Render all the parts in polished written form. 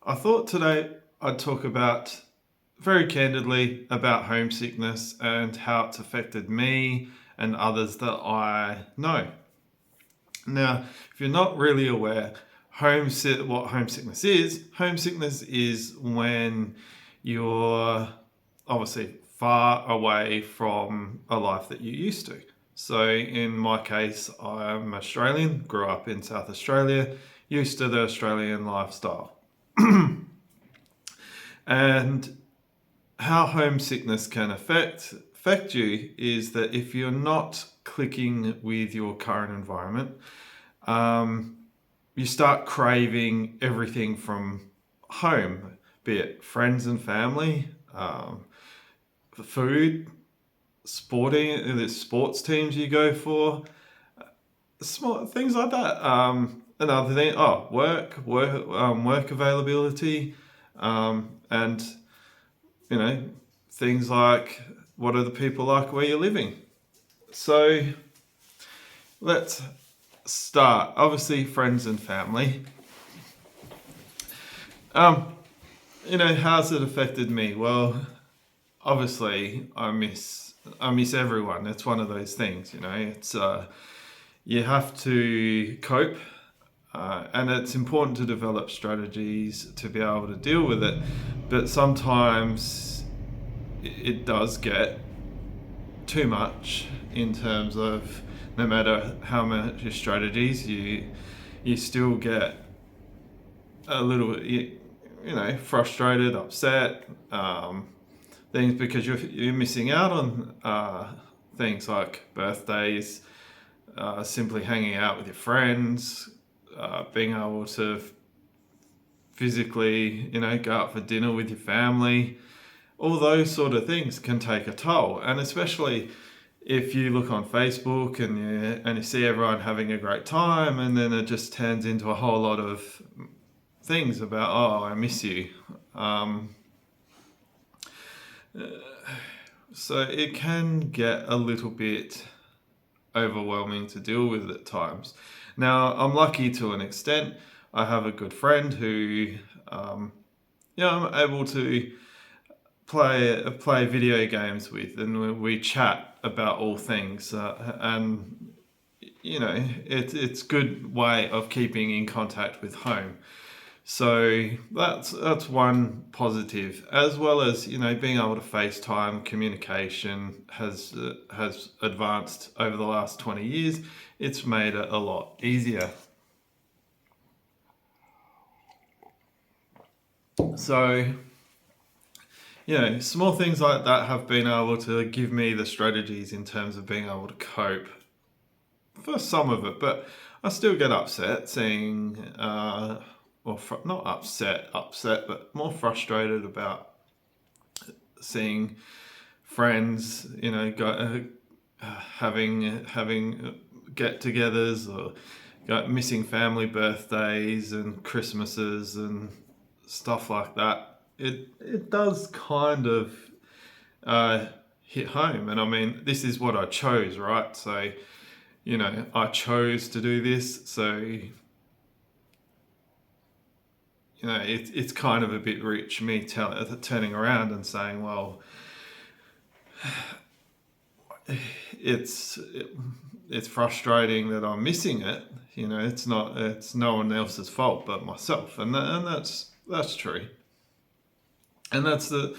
I thought today I'd talk about very candidly about homesickness and how it's affected me and others that I know. Now, if you're not really aware, what homesickness is when you're obviously far away from a life that you used to. So in my case, I'm Australian, grew up in South Australia, used to the Australian lifestyle. And how homesickness can affect you is that if you're not clicking with your current environment, um, you start craving everything from home, be it friends and family, food, the sports teams you go for, small things like that. Another thing, work availability, and things like what are the people like where you're living. So let's start. Obviously, friends and family. How's it affected me? Well, obviously, I miss everyone. It's one of those things. It's you have to cope, and it's important to develop strategies to be able to deal with it. But sometimes it does get too much in terms of no matter how much your strategies, you still get a little frustrated, upset, things because you're missing out on things like birthdays, simply hanging out with your friends, being able to physically go out for dinner with your family. All those sort of things can take a toll, and especially if you look on Facebook and you see everyone having a great time, and then it just turns into a whole lot of things about, oh, I miss you. So it can get a little bit overwhelming to deal with at times. Now, I'm lucky to an extent. I have a good friend who, I'm able to play video games with, and we chat about all things, and it's good way of keeping in contact with home. So that's one positive, as well as being able to FaceTime. Communication has advanced over the last 20 years. It's made it a lot easier. So small things like that have been able to give me the strategies in terms of being able to cope for some of it, but I still get upset seeing, not upset, but more frustrated about seeing friends, having get-togethers, or missing family birthdays and Christmases and stuff like that. It does kind of hit home, and I mean, this is what I chose, right? So I chose to do this, so it's kind of a bit rich me turning around and saying, well, it's frustrating that I'm missing it. It's no one else's fault but myself, and that's true. And that's the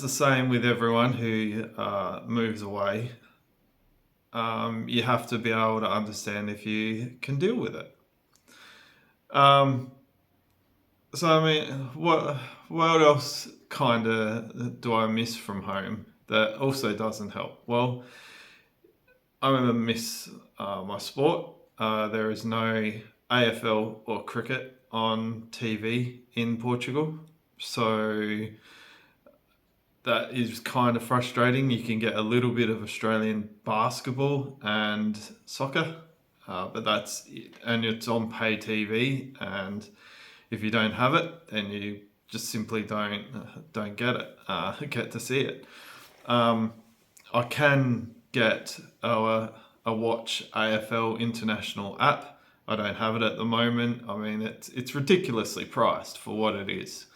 same with everyone who moves away. You have to be able to understand if you can deal with it. So I mean, what else kind of do I miss from home that also doesn't help? Well, I remember miss my sport. There is no AFL or cricket on TV in Portugal, so that is kind of frustrating. You can get a little bit of Australian basketball and soccer, but and it's on pay TV, and if you don't have it, then you just simply don't get to see it. I can get a Watch AFL International app, I don't have it at the moment. I mean, it's ridiculously priced for what it is,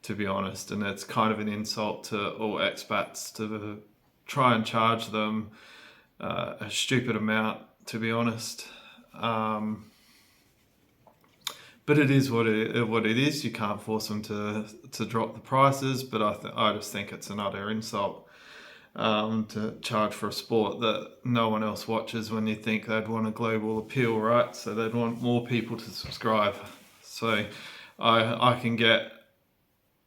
to be honest, and it's kind of an insult to all expats to try and charge them a stupid amount, to be honest. But it is what it is. You can't force them to drop the prices. But I just think it's an utter insult to charge for a sport that no one else watches, when you think they'd want a global appeal, right? So they'd want more people to subscribe. So I can get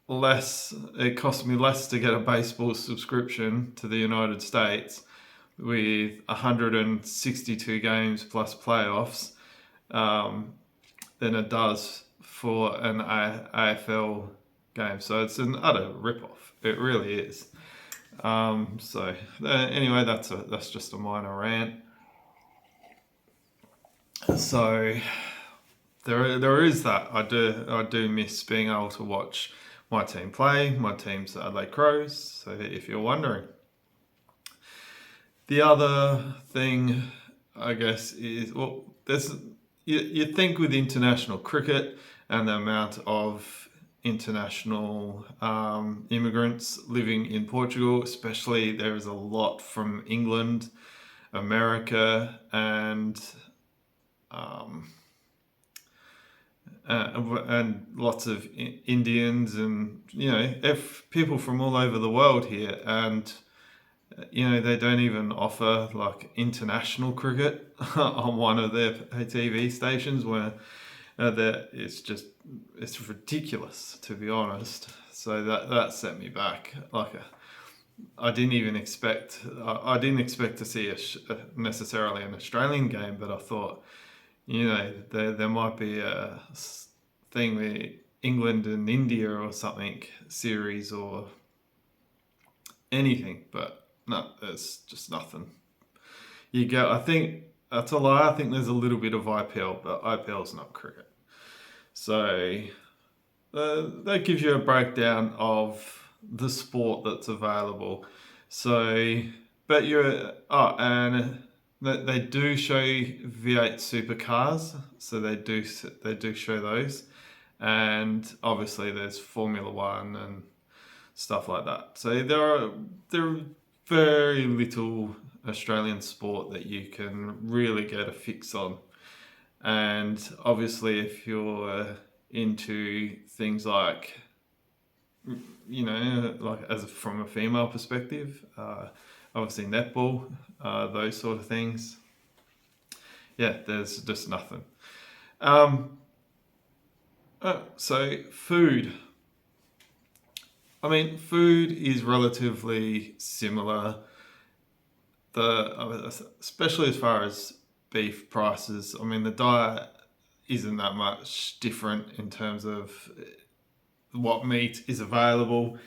less. It costs me less to get a baseball subscription to the United States with 162 games plus playoffs. Than it does for an AFL game. So it's an utter rip-off. It really is. Anyway, that's just a minor rant. So there is that. I do miss being able to watch my team play. My team's the Adelaide Crows. So if you're wondering, the other thing, I guess, is you think with international cricket and the amount of international immigrants living in Portugal, especially, there is a lot from England, America, and lots of Indians, and people from all over the world here. And they don't even offer like international cricket on one of their TV stations, where it's ridiculous, to be honest. So that set me back. I didn't expect to see necessarily an Australian game, but I thought, there might be a thing with England and India or something, series or anything, but no, there's just nothing. I think that's a lie. I think there's a little bit of IPL, but IPL's not cricket. So that gives you a breakdown of the sport that's available. So, but and they do show V8 supercars, so they do show those, and obviously there's Formula One and stuff like that. So there are very little Australian sport that you can really get a fix on. And obviously, if you're into things like, from a female perspective, obviously netball, those sort of things, there's just nothing. So food. I mean, food is relatively similar. Especially as far as beef prices. I mean, the diet isn't that much different in terms of what meat is available.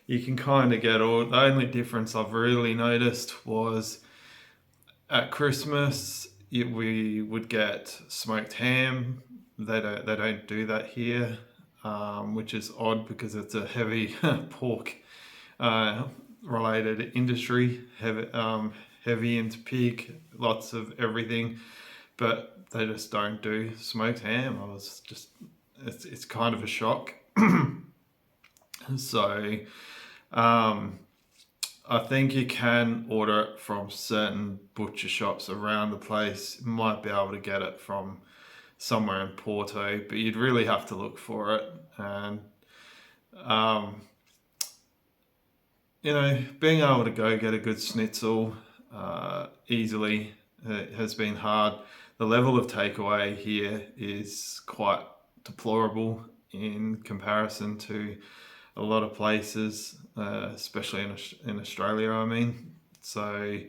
You can kind of get all. The only difference I've really noticed was at Christmas we would get smoked ham. They don't do that here, which is odd because it's a heavy pork related industry. Heavy into pig, lots of everything, but they just don't do smoked ham. It's kind of a shock. So I think you can order it from certain butcher shops around the place. You might be able to get it from somewhere in Porto, but you'd really have to look for it. And being able to go get a good schnitzel easily has been hard. The level of takeaway here is quite deplorable in comparison to a lot of places, especially in Australia, I mean. So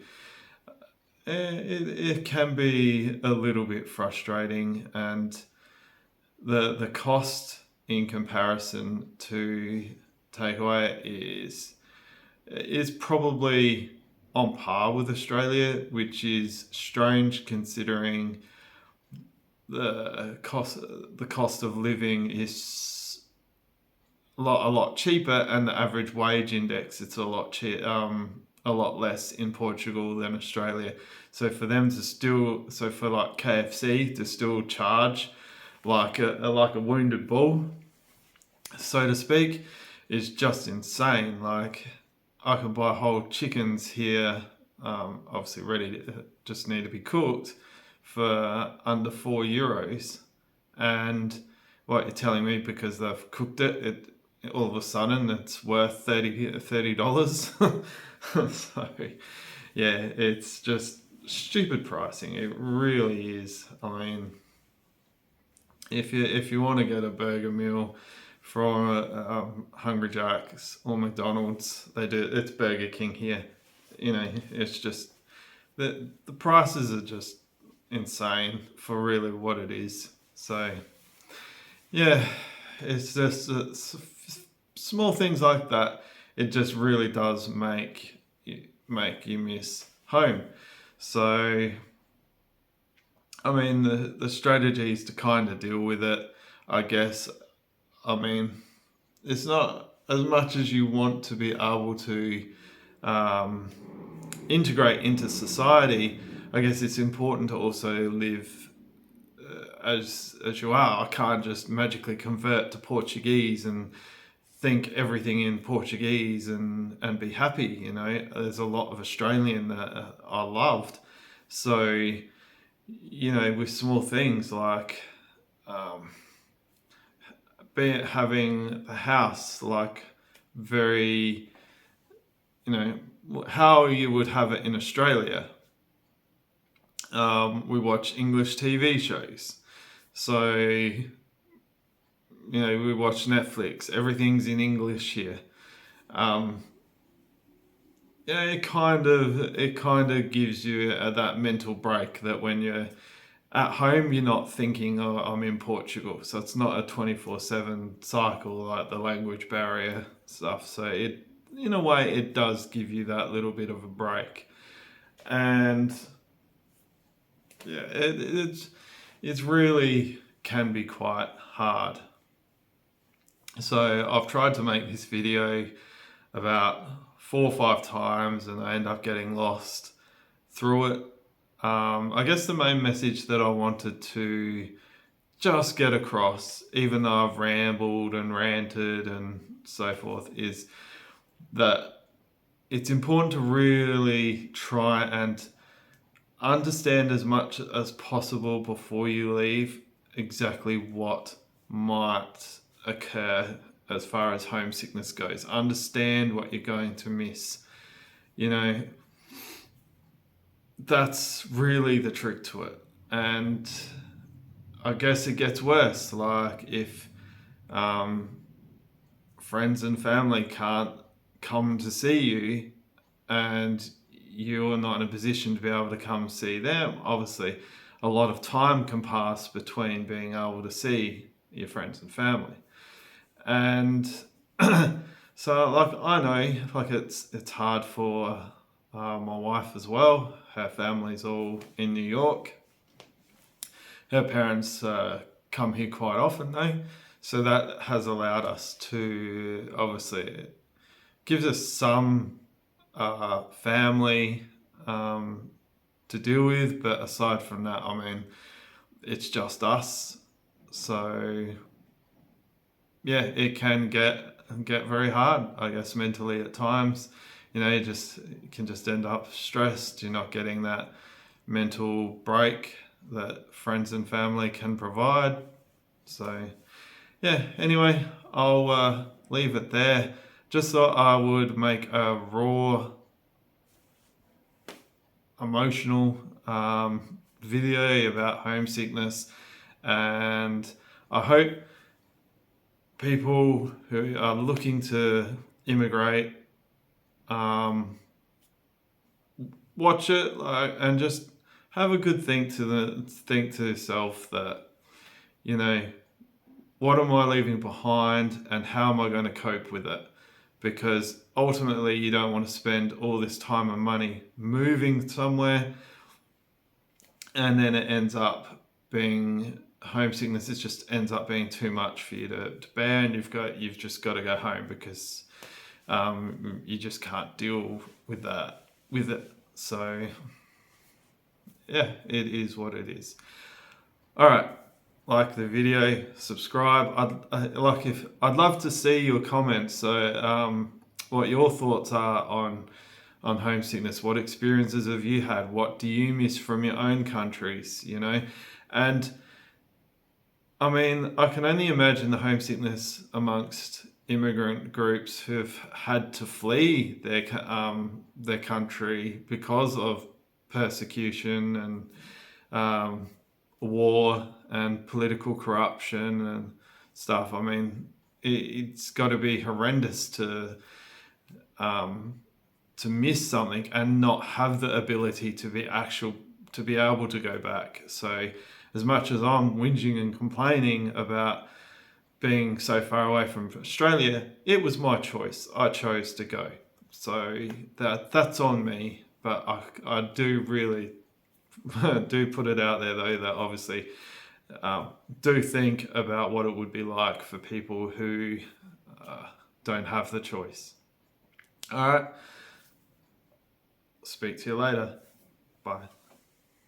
it can be a little bit frustrating, and the cost in comparison to takeaway is probably on par with Australia, which is strange considering the cost of living is a lot cheaper, and the average wage index, it's a lot less in Portugal than Australia. So for them to still, so for like KFC to still charge like a wounded bull, so to speak, is just insane. Like I can buy whole chickens here, obviously ready to just need to be cooked for under €4, and what you're telling me because they've cooked it, all of a sudden it's worth $30. So yeah, it's just stupid pricing. It really is. I mean, if you want to get a burger meal from Hungry Jack's or McDonald's, they do it's Burger King here. It's just the prices are just insane for really what it is. So yeah, it's just small things like that. It just really does make you miss home. So I mean, the strategies to kind of deal with it, I guess. I mean, it's not as much as you want to be able to um, integrate into society. I guess it's important to also live as you are. I can't just magically convert to Portuguese and think everything in Portuguese and be happy. There's a lot of Australian that I loved. So, with small things like having the house like very, how you would have it in Australia. We watch English TV shows. So, we watch Netflix. Everything's in English here. It kind of gives you that mental break that when you're at home, you're not thinking, oh, I'm in Portugal. So it's not a 24/7 cycle like the language barrier stuff. So in a way, it does give you that little bit of a break. And yeah, it's really can be quite hard. So I've tried to make this video about 4 or 5 times and I end up getting lost through it. I guess the main message that I wanted to just get across, even though I've rambled and ranted and so forth, is that it's important to really try and understand as much as possible before you leave exactly what might occur as far as homesickness goes. Understand what you're going to miss. That's really the trick to it. And I guess it gets worse. Like if friends and family can't come to see you and you're not in a position to be able to come see them, obviously a lot of time can pass between being able to see your friends and family. And so like I know like it's hard for my wife as well. Her family's all in New York. Her parents come here quite often though, so that has allowed us to obviously gives us some family to deal with, but aside from that, I mean, it's just us. So yeah, it can get very hard, I guess, mentally at times. You can just end up stressed. You're not getting that mental break that friends and family can provide. So yeah, anyway, I'll leave it there. Just thought I would make a raw, emotional video about homesickness, and I hope people who are looking to immigrate watch it and just have a good think to yourself that what am I leaving behind and how am I going to cope with it? Because ultimately you don't want to spend all this time and money moving somewhere and then it ends up being homesickness. It just ends up being too much for you to bear, and you've just got to go home because you just can't deal with it. So yeah, it is what it is. All right, like the video, subscribe. I'd love to see your comments. So, what your thoughts are on homesickness? What experiences have you had? What do you miss from your own countries? And I mean, I can only imagine the homesickness amongst immigrant groups who've had to flee their country because of persecution and war and political corruption and stuff. I mean, it's got to be horrendous to miss something and not have the ability to be able to go back. So, as much as I'm whinging and complaining about being so far away from Australia, it was my choice. I chose to go. So that's on me. But I do really do put it out there though that obviously do think about what it would be like for people who don't have the choice. All right. Speak to you later. Bye.